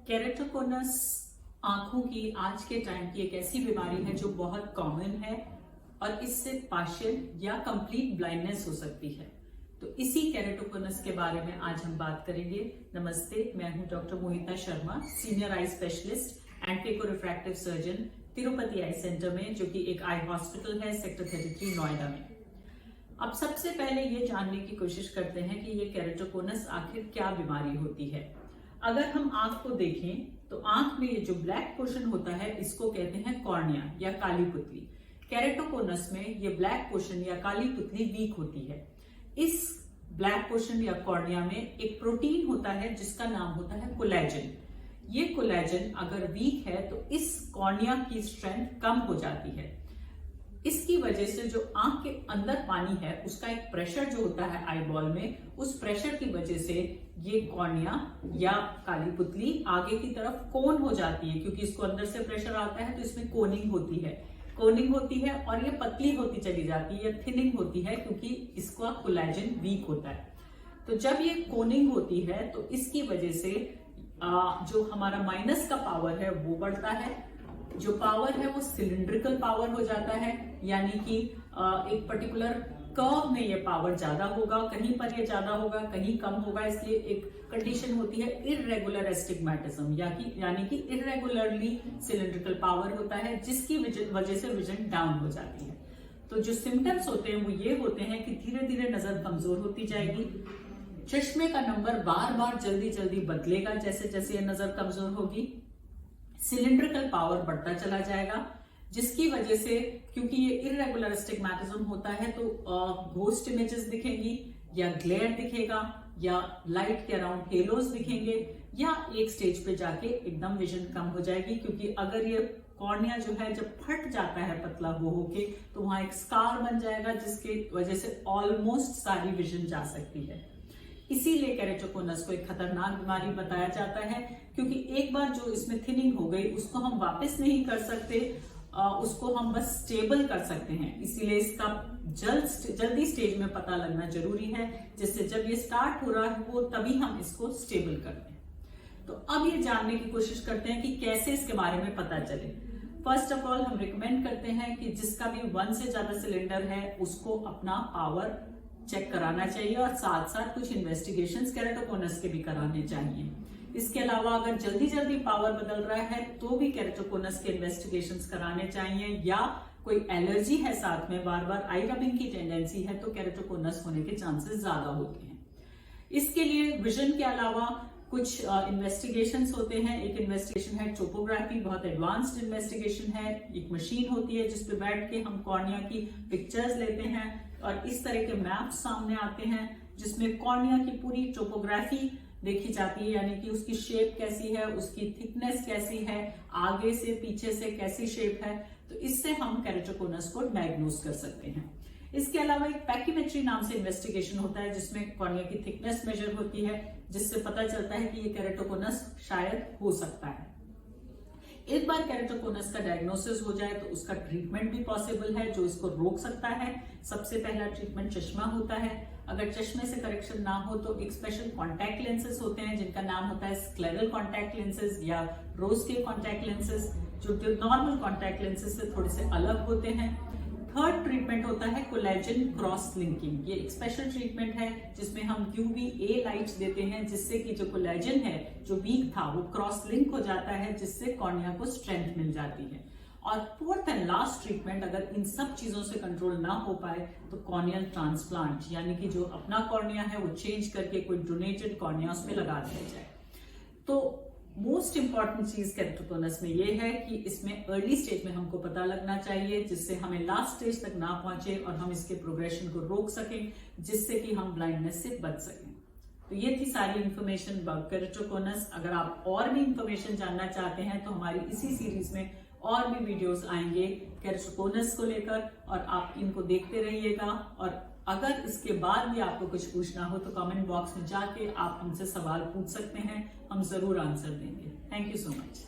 केरेटोकोनस आंखों की आज के टाइम की एक ऐसी बीमारी है जो बहुत कॉमन है और इससे पार्शियल या कंप्लीट ब्लाइंडनेस हो सकती है। तो इसी केरेटोकोनस के बारे में आज हम बात करेंगे। नमस्ते, मैं हूं doctor Mohita Sharma, senior eye specialist and phaco refractive surgeon Tirupati I centre में, जो कि एक आई हॉस्पिटल है सेक्टर 33 नोएडा में। अब सबसे पहले ये जानने की कोशिश करते हैं कि ये केरेटोकोनस आखिर क्या बीमारी होती है। अगर हम आंख को देखें तो आंख में ये जो ब्लैक पोर्शन होता है इसको कहते हैं कॉर्निया या काली पुतली। केरेटोकोनस में ये ब्लैक पोर्शन या काली पुतली वीक होती है। इस ब्लैक पोर्शन या कॉर्निया में एक प्रोटीन होता है जिसका नाम होता है कोलेजन। ये कोलेजन अगर वीक है तो इस कॉर्निया की स्ट्रेंथ कम हो जाती है। इसकी वजह से जो आंख के अंदर पानी है उसका एक प्रेशर जो होता है आईबॉल में, उस प्रेशर की वजह से ये कॉर्निया या काली पुतली आगे की तरफ कोन हो जाती है, क्योंकि इसको अंदर से प्रेशर आता है तो इसमें कोनिंग होती है और ये पतली होती चली जाती है या थिनिंग होती है, क्योंकि इसका कोलेजन वीक होता है। तो जब ये कोनिंग होती है तो इसकी वजह से जो हमारा माइनस का पावर है वो बढ़ता है। जो पावर है वो सिलिंड्रिकल पावर हो जाता है, यानी कि एक पर्टिकुलर कर्व में ये पावर ज्यादा होगा, कहीं पर ये ज्यादा होगा, कहीं कम होगा। इसलिए एक कंडीशन होती है इर्रेगुलर एस्टिग्मेटिज्म, यानी कि इर्रेगुलरली सिलिंड्रिकल पावर होता है, जिसकी वजह से विजन डाउन हो जाती है। तो जो सिम्टम्स होते हैं वो ये होते हैं कि धीरे धीरे नजर कमजोर होती जाएगी, चश्मे का नंबर बार बार जल्दी जल्दी बदलेगा जैसे जैसे ये नजर कमजोर होगी, सिलिंड्रिकल पावर बढ़ता चला जाएगा, जिसकी वजह से, क्योंकि ये इर्रेगुलर एस्टिग्मेटिज्म होता है, तो घोस्ट इमेजेस दिखेंगी या ग्लेयर दिखेगा या लाइट के अराउंड हेलोज दिखेंगे, या एक स्टेज पे जाके एकदम विजन कम हो जाएगी। क्योंकि अगर ये कॉर्निया जो है जब फट जाता है पतला हो के, तो वहां एक स्कार बन जाएगा जिसके वजह से ऑलमोस्ट सारी विजन जा सकती है। इसीलिए केरेटोकोनस को एक खतरनाक बीमारी बताया जाता है, क्योंकि एक बार जो इसमें थिनिंग हो गई उसको हम वापस नहीं कर सकते, उसको हम बस स्टेबल कर सकते हैं। इसीलिए इसका जल्दी स्टेज में पता लगना जरूरी है, जिससे जब ये स्टार्ट हो रहा है वो तभी हम इसको स्टेबल करते हैं। तो अब ये जानने की कोशिश करते हैं कि कैसे इसके बारे में पता चले। फर्स्ट ऑफ ऑल हम रिकमेंड करते हैं कि जिसका भी 1 से ज्यादा सिलेंडर है उसको अपना पावर चेक कराना चाहिए और साथ साथ कुछ इन्वेस्टिगेशंस केरेटोकोनस के भी कराने चाहिए। इसके अलावा अगर जल्दी जल्दी पावर बदल रहा है तो भी केरेटोकोनस के इन्वेस्टिगेशंस कराने चाहिए, या कोई एलर्जी है साथ में, बार बार आई रबिंग की टेंडेंसी है, तो केरेटोकोनस होने के चांसेस ज्यादा होते हैं। इसके लिए विजन के अलावा कुछ इन्वेस्टिगेशंस होते हैं। एक इन्वेस्टिगेशन है टोपोग्राफी, बहुत एडवांस्ड इन्वेस्टिगेशन है। एक मशीन होती है जिसपे बैठ के हम कॉर्निया की पिक्चर्स लेते हैं और इस तरह के मैप सामने आते हैं जिसमें कॉर्निया की पूरी टोपोग्राफी देखी जाती है, यानी कि उसकी शेप कैसी है, उसकी थिकनेस कैसी है, आगे से पीछे से कैसी शेप है। तो इससे हम केरेटोकोनस को डायग्नोज कर सकते हैं। इसके अलावा एक पैकीमेट्री नाम से इन्वेस्टिगेशन होता है जिसमें कॉर्निया की थिकनेस मेजर होती है, जिससे पता चलता है कि ये केरेटोकोनस शायद हो सकता है। एक बार केरेटोकोनस का डायग्नोसिस हो जाए तो उसका ट्रीटमेंट भी पॉसिबल है जो इसको रोक सकता है। सबसे पहला ट्रीटमेंट चश्मा होता है। अगर चश्मे से करेक्शन ना हो तो एक स्पेशल कॉन्टैक्ट लेंसेज होते हैं जिनका नाम होता है स्क्लेरल कॉन्टैक्ट लेंसेज या रोज के कॉन्टैक्ट लेंसेज, जो नॉर्मल कॉन्टैक्ट लेंसेज से थोड़े से अलग होते हैं। थर्ड ट्रीटमेंट होता है कोलेजन क्रॉस लिंकिंग। ये एक स्पेशल ट्रीटमेंट है जिसमें हम UVA लाइट्स देते हैं, जिससे कि जो कोलेजन है जो वीक था वो क्रॉस लिंक हो जाता है, जिससे कॉर्निया को स्ट्रेंथ मिल जाती है। और फोर्थ एंड लास्ट ट्रीटमेंट, अगर इन सब चीजों से कंट्रोल ना हो पाए तो कॉर्नियल ट्रांसप्लांट, यानी कि जो अपना कॉर्निया है वो चेंज करके कोई डोनेटेड कॉर्निया उसमें लगा दिया जाए। तो मोस्ट इंपॉर्टेंट चीज केरेटोकोनस में ये है कि इसमें अर्ली स्टेज में हमको पता लगना चाहिए, जिससे हमें लास्ट स्टेज तक ना पहुंचे और हम इसके प्रोग्रेशन को रोक सकें, जिससे कि हम ब्लाइंडनेस से बच सकें। तो ये थी सारी इंफॉर्मेशन अबाउट केरेटोकोनस। अगर आप और भी इंफॉर्मेशन जानना चाहते हैं तो हमारी इसी सीरीज में और भी वीडियोस आएंगे केरेटोकोनस को लेकर, और आप इनको देखते रहिएगा। और अगर इसके बाद भी आपको कुछ पूछना हो तो कमेंट बॉक्स में जाके आप हमसे सवाल पूछ सकते हैं, हम जरूर आंसर देंगे। Thank you so much.